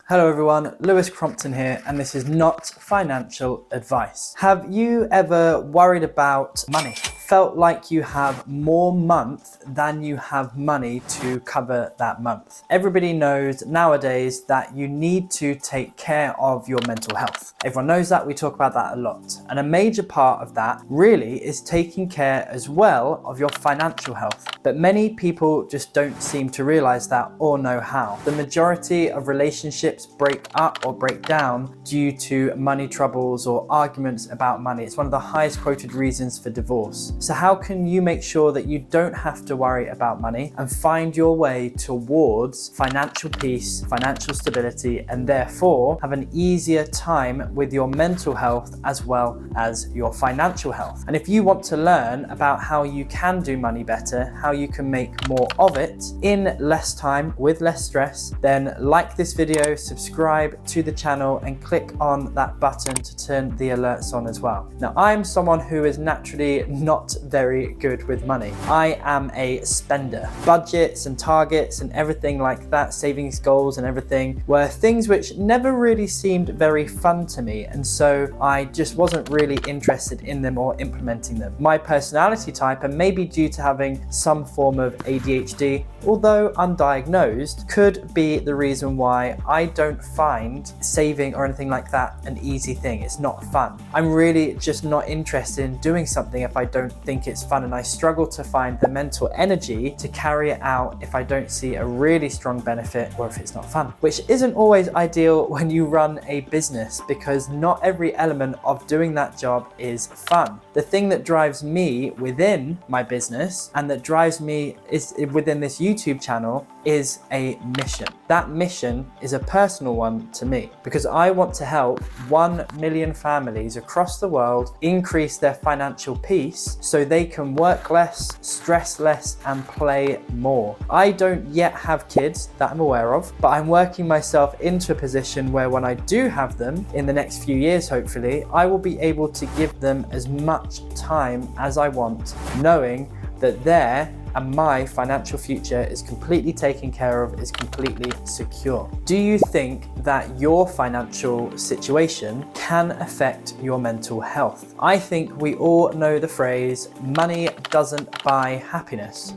Hello everyone, Lewis Crompton here, and this is not financial advice. Have you ever worried about money? Felt like you have more month than you have money to cover that month? Everybody knows nowadays that you need to take care of your mental health. Everyone knows that, we talk about that a lot. And a major part of that really is taking care as well of your financial health. But many people just don't seem to realize that or know how. The majority of relationships break up or break down due to money troubles or arguments about money. It's one of the highest quoted reasons for divorce. So how can you make sure that you don't have to worry about money and find your way towards financial peace, financial stability, and therefore have an easier time with your mental health as well as your financial health? And if you want to learn about how you can do money better, how you can make more of it in less time with less stress, then like this video, subscribe to the channel and click on that button to turn the alerts on as well. Now, I'm someone who is naturally not very good with money. I am a spender. Budgets and targets and everything like that, savings goals and everything, were things which never really seemed very fun to me, and so I just wasn't really interested in them or implementing them. My personality type, and maybe due to having some form of ADHD, although undiagnosed, could be the reason why I don't find saving or anything like that an easy thing. It's not fun. I'm really just not interested in doing something if I don't think it's fun, and I struggle to find the mental energy to carry it out if I don't see a really strong benefit or if it's not fun, which isn't always ideal when you run a business, because not every element of doing that job is fun. The thing that drives me within my business and that drives me is within this YouTube channel is a mission. That mission is a personal one to me, because I want to help 1 million families across the world increase their financial peace so they can work less, stress less, and play more. I don't yet have kids that I'm aware of, but I'm working myself into a position where when I do have them in the next few years, hopefully, I will be able to give them as much time as I want, knowing that and my financial future is completely taken care of, is completely secure. Do you think that your financial situation can affect your mental health? I think we all know the phrase, money doesn't buy happiness.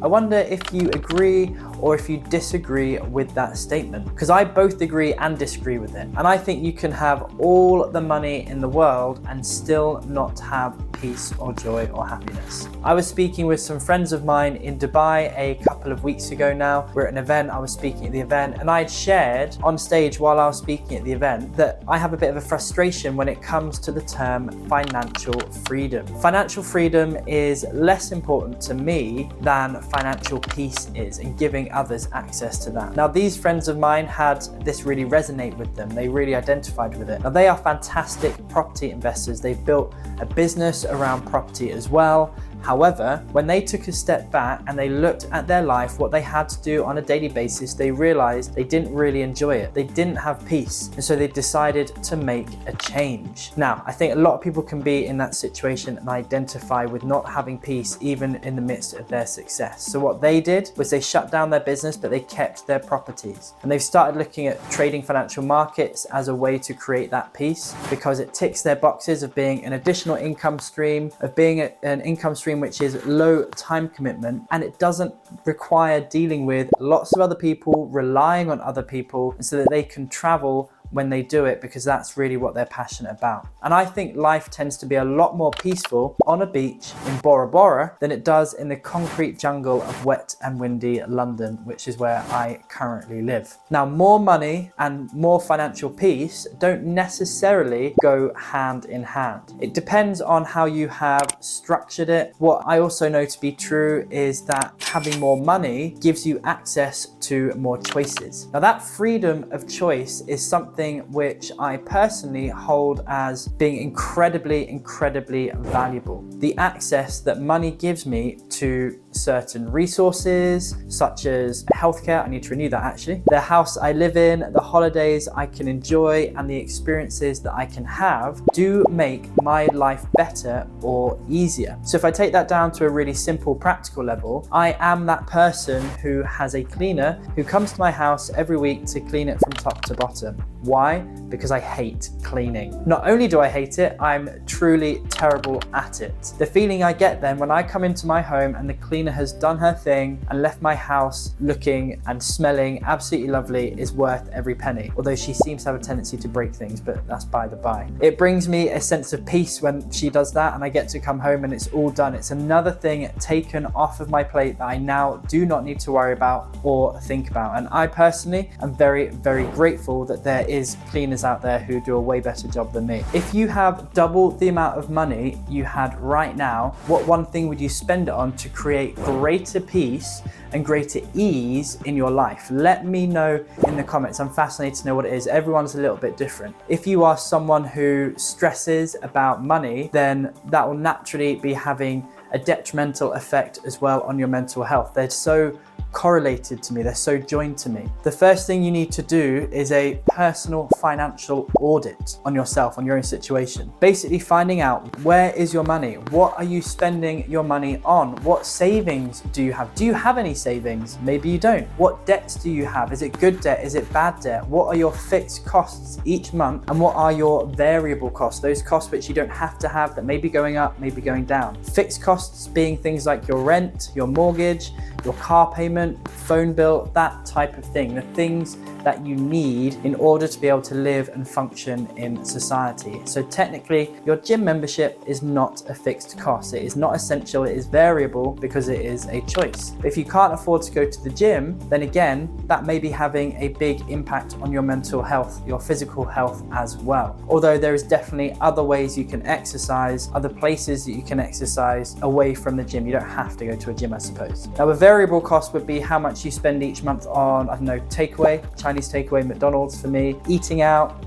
I wonder if you agree or if you disagree with that statement, because I both agree and disagree with it. And I think you can have all the money in the world and still not have peace or joy or happiness. I was speaking with some friends of mine in Dubai a couple of weeks ago now. We're at an event, I was speaking at the event, and I had shared on stage while I was speaking at the event that I have a bit of a frustration when it comes to the term financial freedom. Financial freedom is less important to me than financial peace is, and giving others access to that. Now, these friends of mine had this really resonate with them. They really identified with it. Now, they are fantastic property investors. They've built a business around property as well. However, when they took a step back and they looked at their life, what they had to do on a daily basis, they realized they didn't really enjoy it. They didn't have peace. And so they decided to make a change. Now, I think a lot of people can be in that situation and identify with not having peace even in the midst of their success. So what they did was they shut down their business, but they kept their properties. And they've started looking at trading financial markets as a way to create that peace, because it ticks their boxes of being an additional income stream, of being an income stream which is low time commitment, and it doesn't require dealing with lots of other people, relying on other people, so that they can travel when they do it, because that's really what they're passionate about. And I think life tends to be a lot more peaceful on a beach in Bora Bora than it does in the concrete jungle of wet and windy London, which is where I currently live. Now, more money and more financial peace don't necessarily go hand in hand. It depends on how you have structured it. What I also know to be true is that having more money gives you access to more choices. Now, that freedom of choice is something which I personally hold as being incredibly valuable. The access that money gives me to certain resources, such as healthcare. I need to renew that actually. The house I live in, the holidays I can enjoy, and the experiences that I can have do make my life better or easier. So if I take that down to a really simple, practical level, I am that person who has a cleaner who comes to my house every week to clean it from top to bottom. Why? Because I hate cleaning. Not only do I hate it, I'm truly terrible at it. The feeling I get then when I come into my home and the cleaner has done her thing and left my house looking and smelling absolutely lovely is worth every penny. Although she seems to have a tendency to break things, but that's by the by. It brings me a sense of peace when she does that and I get to come home and it's all done. It's another thing taken off of my plate that I now do not need to worry about or think about. And I personally am very, very grateful that there is cleaners out there who do a way better job than me. If you have double the amount of money you had right now, what one thing would you spend it on to create greater peace and greater ease in your life? Let me know in the comments. I'm fascinated to know what it is. Everyone's a little bit different. If you are someone who stresses about money, then that will naturally be having a detrimental effect as well on your mental health. They're so correlated to me, they're so joined to me. The first thing you need to do is a personal financial audit on yourself, on your own situation. Basically finding out, where is your money? What are you spending your money on? What savings do you have? Do you have any savings? Maybe you don't. What debts do you have? Is it good debt? Is it bad debt? What are your fixed costs each month? And what are your variable costs? Those costs which you don't have to have, that may be going up, maybe going down. Fixed costs being things like your rent, your mortgage, your car payment, phone bill, that type of thing. The things that you need in order to be able to live and function in society. So technically, your gym membership is not a fixed cost. It is not essential, it is variable because it is a choice. If you can't afford to go to the gym, then again, that may be having a big impact on your mental health, your physical health as well. Although there is definitely other ways you can exercise, other places that you can exercise away from the gym. You don't have to go to a gym, I suppose. Now, a variable cost would be how much you spend each month on, I don't know, takeaway, Chinese takeaway, McDonald's for me, eating out,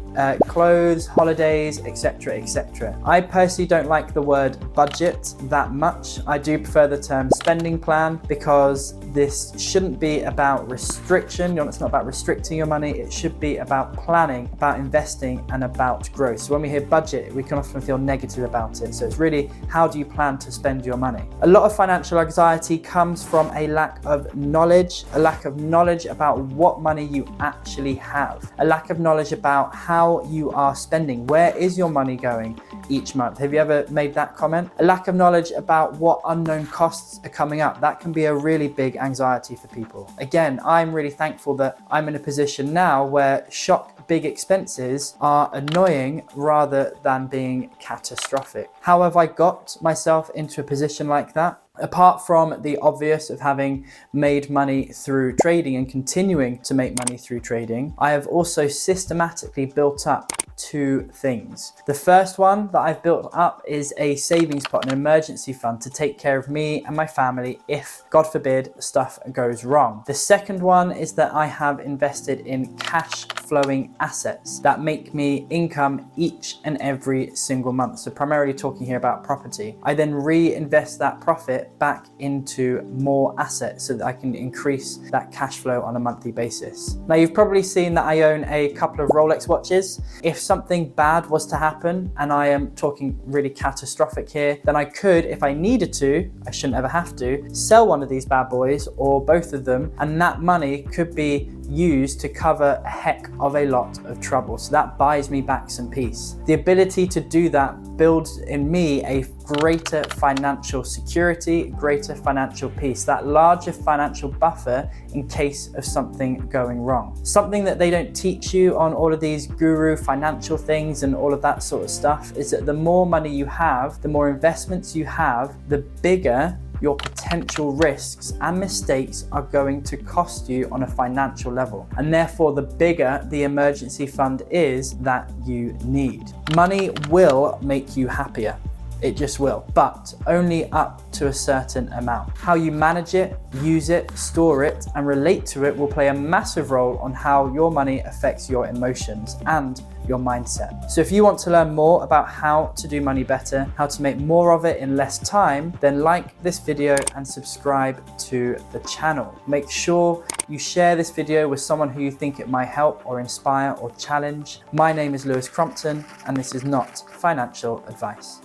clothes, holidays, etc., etc. I personally don't like the word budget that much. I do prefer the term spending plan because this shouldn't be about restriction. It's not about restricting your money. It should be about planning, about investing, and about growth. So when we hear budget, we can often feel negative about it. So it's really, how do you plan to spend your money? A lot of financial anxiety comes from a lack of knowledge about what money you actually have, a lack of knowledge about how you are spending. Where is your money going each month? Have you ever made that comment? A lack of knowledge about what unknown costs are coming up. That can be a really big anxiety for people. Again, I'm really thankful that I'm in a position now where shock big expenses are annoying rather than being catastrophic. How have I got myself into a position like that? Apart from the obvious of having made money through trading and continuing to make money through trading, I have also systematically built up two things. The first one that I've built up is a savings pot, an emergency fund to take care of me and my family if, God forbid, stuff goes wrong. The second one is that I have invested in cash flowing assets that make me income each and every single month. So primarily talking here about property. I then reinvest that profit back into more assets so that I can increase that cash flow on a monthly basis. Now, you've probably seen that I own a couple of Rolex watches. If something bad was to happen, and I am talking really catastrophic here, then I could, if I needed to, I shouldn't ever have to, sell one of these bad boys or both of them, and that money could be used to cover a heck of a lot of trouble. So that buys me back some peace. The ability to do that builds in me a greater financial security, greater financial peace, that larger financial buffer in case of something going wrong. Something that they don't teach you on all of these guru financial things and all of that sort of stuff is that the more money you have, the more investments you have, the bigger your potential risks and mistakes are going to cost you on a financial level. And therefore, the bigger the emergency fund is that you need. Money will make you happier. It just will, but only up to a certain amount. How you manage it, use it, store it, and relate to it will play a massive role on how your money affects your emotions and your mindset. So if you want to learn more about how to do money better, how to make more of it in less time, then like this video and subscribe to the channel. Make sure you share this video with someone who you think it might help or inspire or challenge. My name is Lewis Crompton, and this is not financial advice.